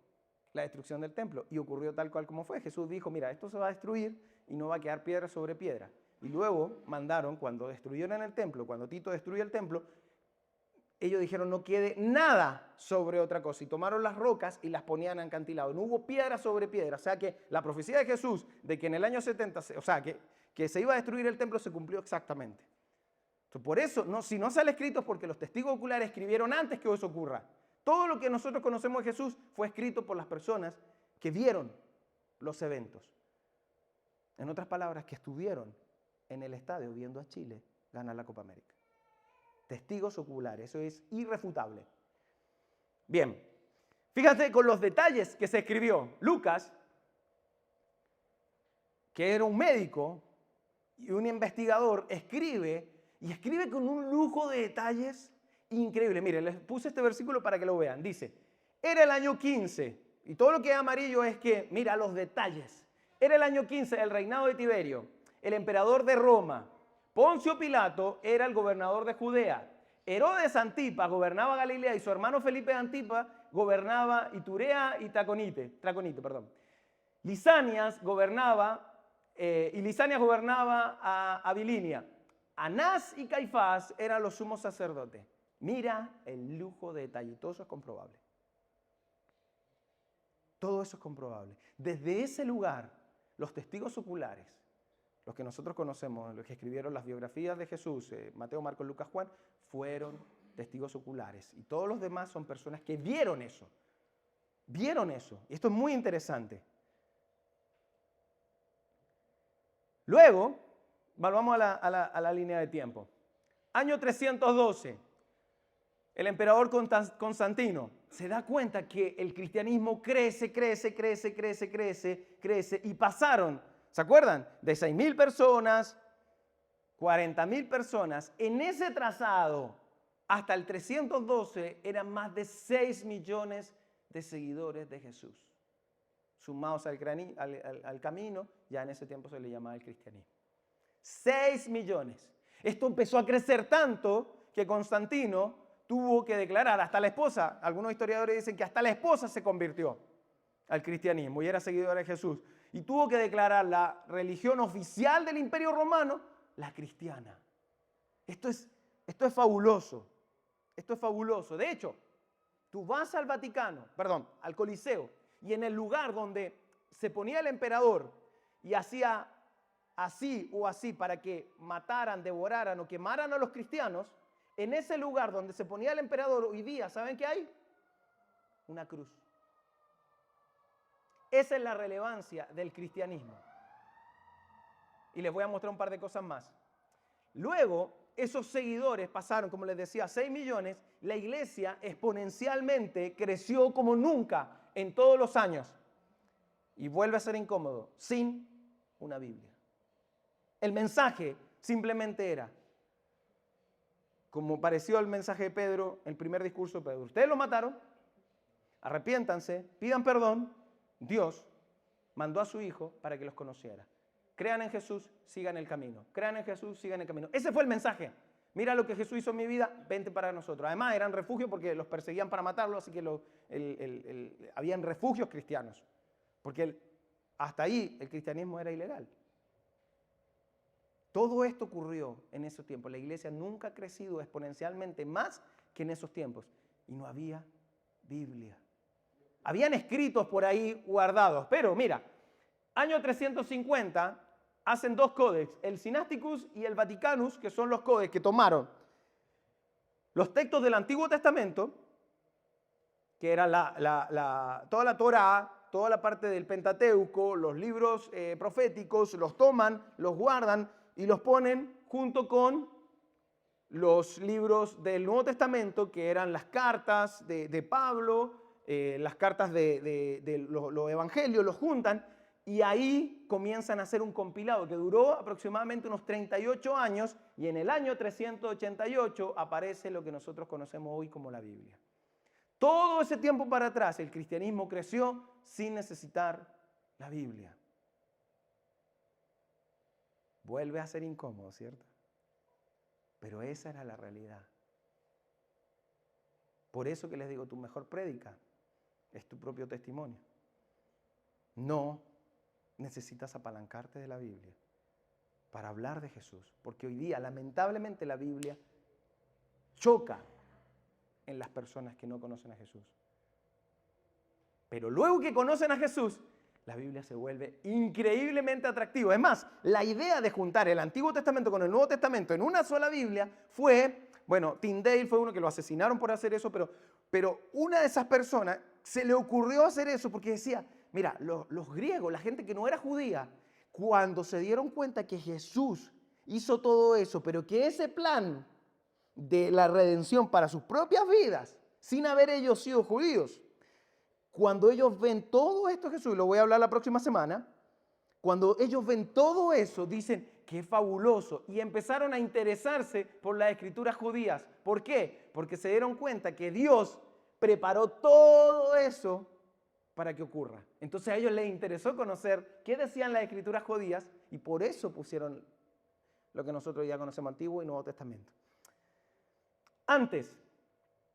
la destrucción del templo y ocurrió tal cual como fue. Jesús dijo, mira, esto se va a destruir y no va a quedar piedra sobre piedra. Y luego mandaron, cuando destruyeron el templo, cuando Tito destruyó el templo, ellos dijeron no quede nada sobre otra cosa y tomaron las rocas y las ponían acantiladas. No hubo piedra sobre piedra. O sea que la profecía de Jesús de que en el año 70, o sea que se iba a destruir el templo se cumplió exactamente. Entonces, por eso, si no sale escrito es porque los testigos oculares escribieron antes que eso ocurra. Todo lo que nosotros conocemos de Jesús fue escrito por las personas que vieron los eventos. En otras palabras, que estuvieron en el estadio viendo a Chile ganar la Copa América. Testigos oculares, eso es irrefutable. Bien, fíjate con los detalles que se escribió. Lucas, que era un médico y un investigador, escribe con un lujo de detalles increíble. Miren, les puse este versículo para que lo vean. Dice, era el año 15, y todo lo que es amarillo es que, mira los detalles. Era el año 15 del reinado de Tiberio, el emperador de Roma. Poncio Pilato era el gobernador de Judea. Herodes Antipas gobernaba Galilea y su hermano Felipe de Antipas gobernaba Iturea y Traconite. Lisanias gobernaba a Bilinia. Anás y Caifás eran los sumos sacerdotes. Mira el lujo de detalle, todo eso es comprobable. Todo eso es comprobable. Desde ese lugar, los testigos oculares, los que nosotros conocemos, los que escribieron las biografías de Jesús, Mateo, Marcos, Lucas, Juan, fueron testigos oculares. Y todos los demás son personas que vieron eso. Vieron eso. Y esto es muy interesante. Luego, volvamos a la línea de tiempo. Año 312. El emperador Constantino se da cuenta que el cristianismo crece y pasaron, ¿se acuerdan? De 6.000 personas, 40.000 personas. En ese trazado, hasta el 312, eran más de 6 millones de seguidores de Jesús. Sumados al camino, ya en ese tiempo se le llamaba el cristianismo. 6 millones. Esto empezó a crecer tanto que Constantino tuvo que declarar, hasta la esposa, algunos historiadores dicen que hasta la esposa se convirtió al cristianismo y era seguidora de Jesús. Y tuvo que declarar la religión oficial del Imperio Romano, la cristiana. Esto es fabuloso. Esto es fabuloso. De hecho, tú vas al al Coliseo, y en el lugar donde se ponía el emperador y hacía así o así para que mataran, devoraran o quemaran a los cristianos, en ese lugar donde se ponía el emperador hoy día, ¿saben qué hay? Una cruz. Esa es la relevancia del cristianismo. Y les voy a mostrar un par de cosas más. Luego, esos seguidores pasaron, como les decía, 6 millones. La iglesia exponencialmente creció como nunca en todos los años. Y vuelve a ser incómodo, sin una Biblia. El mensaje simplemente era, como pareció el mensaje de Pedro, el primer discurso de Pedro. Ustedes lo mataron, arrepiéntanse, pidan perdón. Dios mandó a su Hijo para que los conociera. Crean en Jesús, sigan el camino. Crean en Jesús, sigan el camino. Ese fue el mensaje. Mira lo que Jesús hizo en mi vida, vente para nosotros. Además, eran refugios porque los perseguían para matarlos, así que habían refugios cristianos. Porque hasta ahí el cristianismo era ilegal. Todo esto ocurrió en esos tiempos. La iglesia nunca ha crecido exponencialmente más que en esos tiempos. Y no había Biblia. Habían escritos por ahí guardados. Pero mira, año 350, hacen dos códex, el Sinaiticus y el Vaticanus, que son los códex que tomaron los textos del Antiguo Testamento, que era toda la Torá, toda la parte del Pentateuco, los libros proféticos, los toman, los guardan y los ponen junto con los libros del Nuevo Testamento, que eran las cartas de Pablo, las cartas de los evangelios, los juntan y ahí comienzan a hacer un compilado que duró aproximadamente unos 38 años y en el año 388 aparece lo que nosotros conocemos hoy como la Biblia. Todo ese tiempo para atrás el cristianismo creció sin necesitar la Biblia. Vuelve a ser incómodo, ¿cierto? Pero esa era la realidad. Por eso que les digo, tu mejor prédica es tu propio testimonio. No necesitas apalancarte de la Biblia para hablar de Jesús, porque hoy día, lamentablemente, la Biblia choca en las personas que no conocen a Jesús. Pero luego que conocen a Jesús, la Biblia se vuelve increíblemente atractiva. Es más, la idea de juntar el Antiguo Testamento con el Nuevo Testamento en una sola Biblia fue, bueno, Tyndale fue uno que lo asesinaron por hacer eso, pero una de esas personas se le ocurrió hacer eso porque decía, mira, los griegos, la gente que no era judía, cuando se dieron cuenta que Jesús hizo todo eso, pero que ese plan de la redención para sus propias vidas, sin haber ellos sido judíos, cuando ellos ven todo esto, Jesús, y lo voy a hablar la próxima semana, cuando ellos ven todo eso, dicen, qué fabuloso, y empezaron a interesarse por las escrituras judías. ¿Por qué? Porque se dieron cuenta que Dios preparó todo eso para que ocurra. Entonces a ellos les interesó conocer qué decían las escrituras judías y por eso pusieron lo que nosotros ya conocemos, Antiguo y Nuevo Testamento. Antes,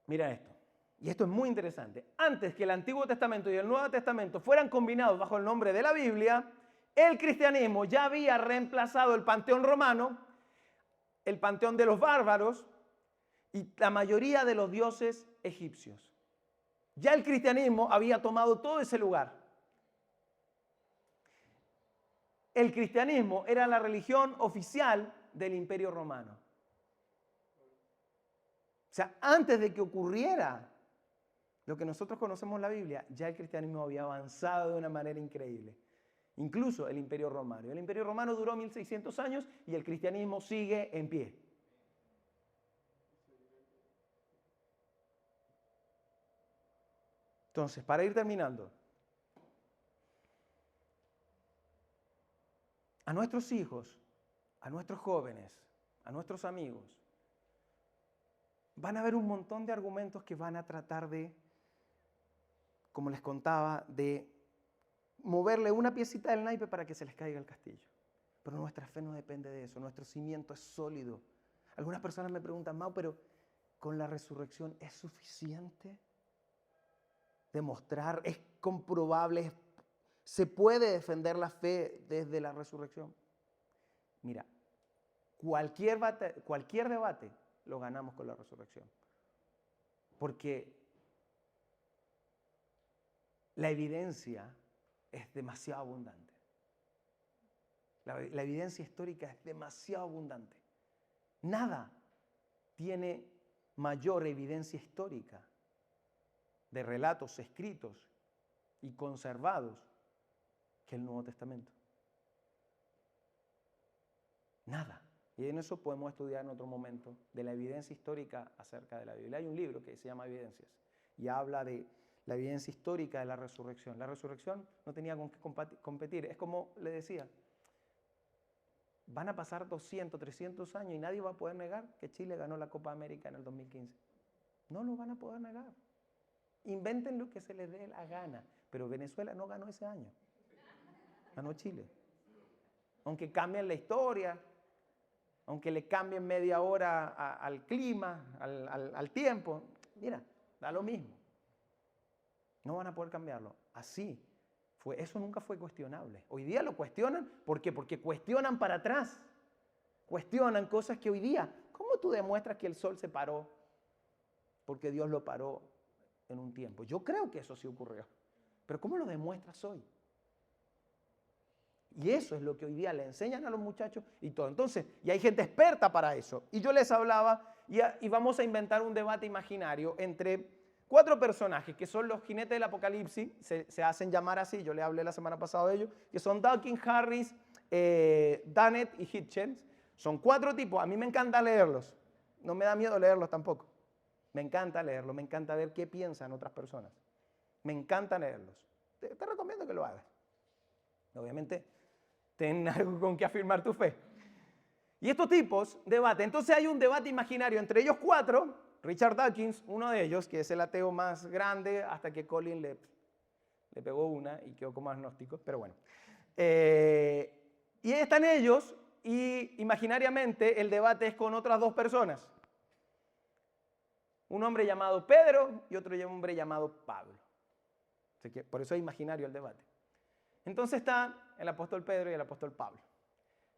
mira esto, y esto es muy interesante, antes que el Antiguo Testamento y el Nuevo Testamento fueran combinados bajo el nombre de la Biblia, el cristianismo ya había reemplazado el panteón romano, el panteón de los bárbaros y la mayoría de los dioses egipcios. Ya el cristianismo había tomado todo ese lugar. El cristianismo era la religión oficial del Imperio Romano. O sea, antes de que ocurriera lo que nosotros conocemos en la Biblia, ya el cristianismo había avanzado de una manera increíble. Incluso el Imperio Romano. El Imperio Romano duró 1600 años y el cristianismo sigue en pie. Entonces, para ir terminando, a nuestros hijos, a nuestros jóvenes, a nuestros amigos, van a haber un montón de argumentos que van a tratar de, como les contaba, de moverle una piecita del naipe para que se les caiga el castillo. Pero nuestra fe no depende de eso, nuestro cimiento es sólido. Algunas personas me preguntan, Mau, pero ¿con la resurrección es suficiente? Demostrar, es comprobable, se puede defender la fe desde la resurrección. Mira, cualquier debate lo ganamos con la resurrección. Porque la evidencia es demasiado abundante. La evidencia histórica es demasiado abundante. Nada tiene mayor evidencia histórica de relatos escritos y conservados que el Nuevo Testamento. Nada. Y en eso podemos estudiar en otro momento de la evidencia histórica acerca de la Biblia. Hay un libro que se llama Evidencias y habla de la evidencia histórica de la resurrección. La resurrección no tenía con qué competir. Es como le decía, van a pasar 200, 300 años y nadie va a poder negar que Chile ganó la Copa América en el 2015. No lo van a poder negar. Inventen lo que se les dé la gana. Pero Venezuela no ganó ese año. Ganó Chile. Aunque cambien la historia, aunque le cambien media hora al clima, al tiempo, mira, da lo mismo. No van a poder cambiarlo. Así fue. Eso nunca fue cuestionable. Hoy día lo cuestionan. ¿Por qué? Porque cuestionan para atrás. Cuestionan cosas que hoy día, ¿cómo tú demuestras que el sol se paró? Porque Dios lo paró en un tiempo. Yo creo que eso sí ocurrió. Pero ¿cómo lo demuestras hoy? Y eso es lo que hoy día le enseñan a los muchachos y todo. Entonces, y hay gente experta para eso. Y yo les hablaba y vamos a inventar un debate imaginario entre 4 personajes que son los jinetes del apocalipsis, se hacen llamar así, yo le hablé la semana pasada de ellos, que son Dawkins, Harris, Dennett y Hitchens. Son 4 tipos, a mí me encanta leerlos, no me da miedo leerlos tampoco. Me encanta leerlos, me encanta ver qué piensan otras personas. Me encanta leerlos. Te recomiendo que lo hagas. Obviamente, ten algo con que afirmar tu fe. Y estos tipos debaten. Entonces hay un debate imaginario entre ellos 4. Richard Dawkins, uno de ellos, que es el ateo más grande, hasta que Colin le pegó una y quedó como agnóstico, pero bueno. Y están ellos, y imaginariamente el debate es con otras 2 personas. Un hombre llamado Pedro y otro hombre llamado Pablo. Así que por eso es imaginario el debate. Entonces está el apóstol Pedro y el apóstol Pablo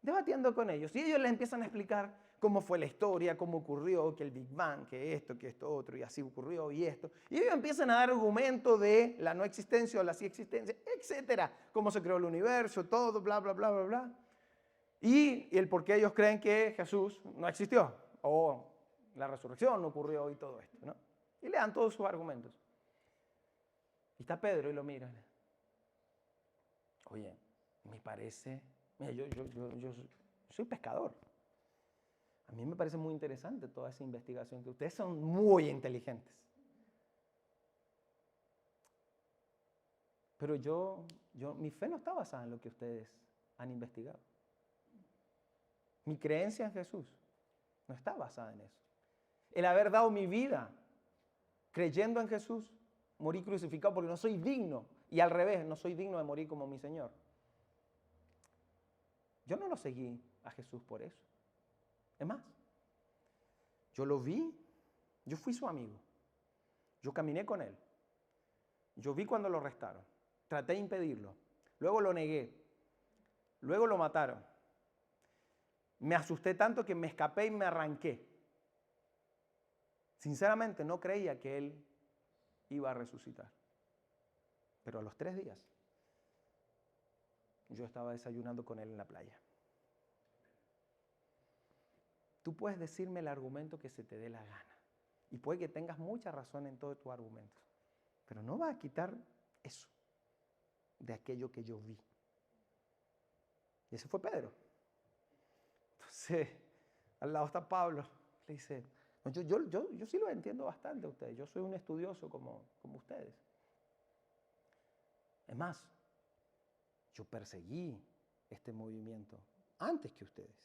debatiendo con ellos. Y ellos les empiezan a explicar cómo fue la historia, cómo ocurrió, que el Big Bang, que esto otro, y así ocurrió, y esto. Y ellos empiezan a dar argumentos de la no existencia o la sí existencia, etcétera. Cómo se creó el universo, todo, bla, bla, bla, bla, bla. Y el por qué ellos creen que Jesús no existió, o la resurrección no ocurrió y todo esto, ¿no? Y le dan todos sus argumentos. Y está Pedro y lo mira. Oye, me parece, mira, yo soy pescador. A mí me parece muy interesante toda esa investigación, que ustedes son muy inteligentes. Pero mi fe no está basada en lo que ustedes han investigado. Mi creencia en Jesús no está basada en eso. El haber dado mi vida creyendo en Jesús, morí crucificado porque no soy digno. Y al revés, no soy digno de morir como mi Señor. Yo no lo seguí a Jesús por eso. Es más, yo lo vi, yo fui su amigo. Yo caminé con él. Yo vi cuando lo arrestaron. Traté de impedirlo. Luego lo negué. Luego lo mataron. Me asusté tanto que me escapé y me arranqué. Sinceramente no creía que él iba a resucitar. Pero a los 3 días yo estaba desayunando con él en la playa. Tú puedes decirme el argumento que se te dé la gana. Y puede que tengas mucha razón en todos tus argumentos. Pero no va a quitar eso de aquello que yo vi. Y ese fue Pedro. Entonces, al lado está Pablo. Le dice, no, yo sí lo entiendo bastante a ustedes. Yo soy un estudioso como ustedes. Es más, yo perseguí este movimiento antes que ustedes.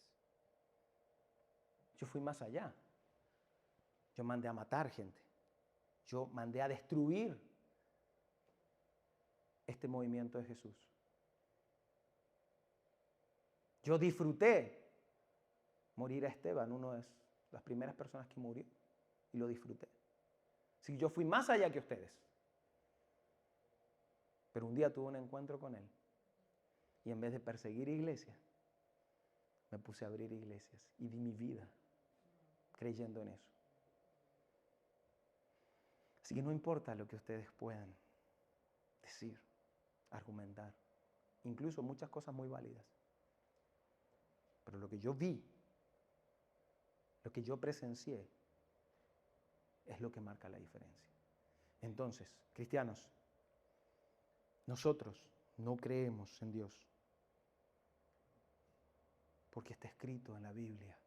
Yo fui más allá. Yo mandé a matar gente. Yo mandé a destruir este movimiento de Jesús. Yo disfruté morir a Esteban, una de las primeras personas que murió, y lo disfruté. Así que yo fui más allá que ustedes. Pero un día tuve un encuentro con él. Y en vez de perseguir iglesias, me puse a abrir iglesias y di mi vida creyendo en eso. Así que no importa lo que ustedes puedan decir, argumentar, incluso muchas cosas muy válidas. Pero lo que yo vi, lo que yo presencié, es lo que marca la diferencia. Entonces, cristianos, nosotros no creemos en Dios porque está escrito en la Biblia.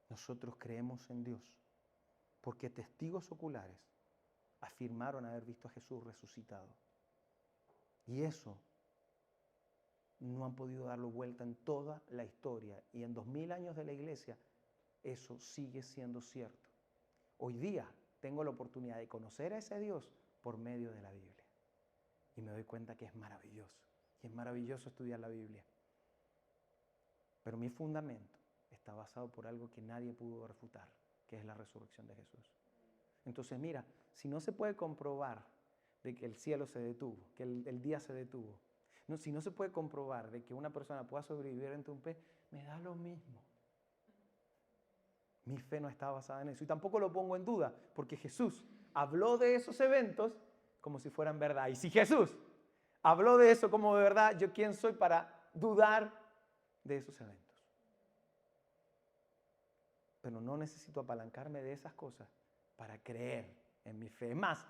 Nosotros creemos en Dios porque testigos oculares afirmaron haber visto a Jesús resucitado. Y eso no han podido darlo vuelta en toda la historia. Y en 2000 años de la iglesia, eso sigue siendo cierto. Hoy día tengo la oportunidad de conocer a ese Dios por medio de la Biblia. Y me doy cuenta que es maravilloso. Y es maravilloso estudiar la Biblia. Pero mi fundamento está basado por algo que nadie pudo refutar, que es la resurrección de Jesús. Entonces mira, si no se puede comprobar de que el cielo se detuvo, que el día se detuvo, si no se puede comprobar de que una persona pueda sobrevivir entre un pez, me da lo mismo. Mi fe no está basada en eso. Y tampoco lo pongo en duda, porque Jesús habló de esos eventos como si fueran verdad. Y si Jesús habló de eso como de verdad, ¿yo quién soy para dudar de esos eventos. Pero no necesito apalancarme de esas cosas para creer en mi fe. Es más,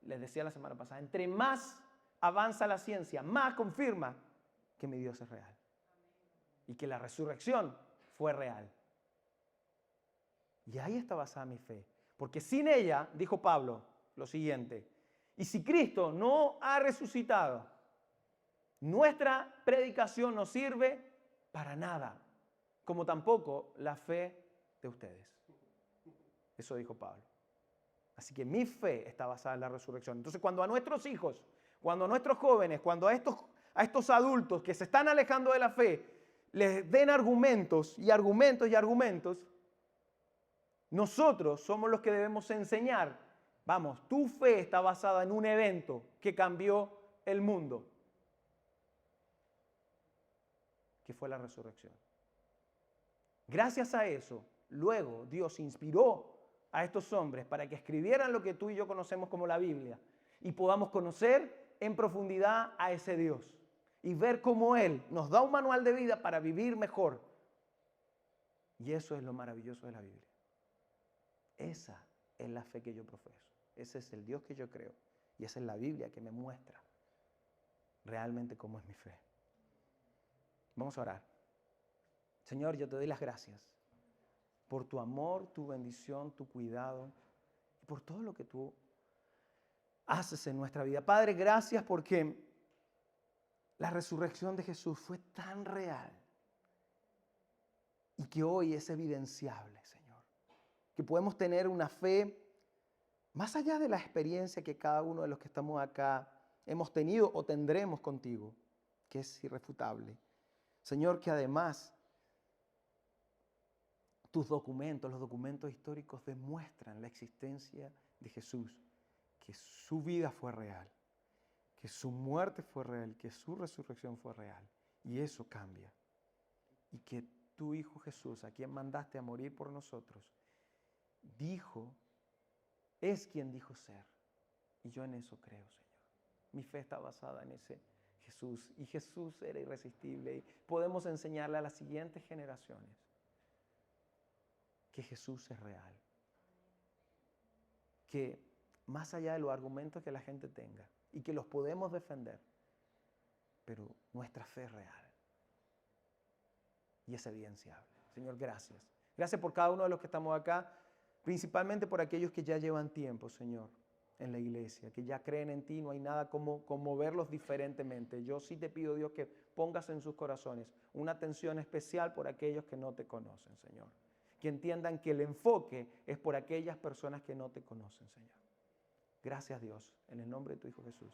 les decía la semana pasada, entre más avanza la ciencia, más confirma que mi Dios es real. Y que la resurrección fue real. Y ahí está basada mi fe. Porque sin ella, dijo Pablo, lo siguiente, y si Cristo no ha resucitado, nuestra predicación no sirve para nada, como tampoco la fe de ustedes. Eso dijo Pablo. Así que mi fe está basada en la resurrección. Entonces, cuando a nuestros hijos, cuando a nuestros jóvenes, cuando a estos adultos que se están alejando de la fe, les den argumentos y argumentos y argumentos, nosotros somos los que debemos enseñar. Vamos, tu fe está basada en un evento que cambió el mundo, que fue la resurrección. Gracias a eso, luego Dios inspiró a estos hombres para que escribieran lo que tú y yo conocemos como la Biblia y podamos conocer en profundidad a ese Dios y ver cómo Él nos da un manual de vida para vivir mejor. Y eso es lo maravilloso de la Biblia. Esa es la fe que yo profeso. Ese es el Dios que yo creo. Y esa es la Biblia que me muestra realmente cómo es mi fe. Vamos a orar. Señor, yo te doy las gracias por tu amor, tu bendición, tu cuidado y por todo lo que tú haces en nuestra vida. Padre, gracias porque la resurrección de Jesús fue tan real y que hoy es evidenciable, Señor. Que podemos tener una fe más allá de la experiencia que cada uno de los que estamos acá hemos tenido o tendremos contigo, que es irrefutable. Señor, que además tus documentos, los documentos históricos demuestran la existencia de Jesús, que su vida fue real, que su muerte fue real, que su resurrección fue real. Y eso cambia. Y que tu Hijo Jesús, a quien mandaste a morir por nosotros, es quien dijo ser. Y yo en eso creo, Señor. Mi fe está basada en ese Jesús. Y Jesús era irresistible. Y podemos enseñarle a las siguientes generaciones que Jesús es real. Que más allá de los argumentos que la gente tenga y que los podemos defender, pero nuestra fe es real. Y es evidenciable. Señor, gracias. Gracias por cada uno de los que estamos acá, principalmente por aquellos que ya llevan tiempo, Señor, en la iglesia, que ya creen en ti, no hay nada como verlos diferentemente. Yo sí te pido, Dios, que pongas en sus corazones una atención especial por aquellos que no te conocen, Señor. Que entiendan que el enfoque es por aquellas personas que no te conocen, Señor. Gracias, Dios, en el nombre de tu Hijo Jesús.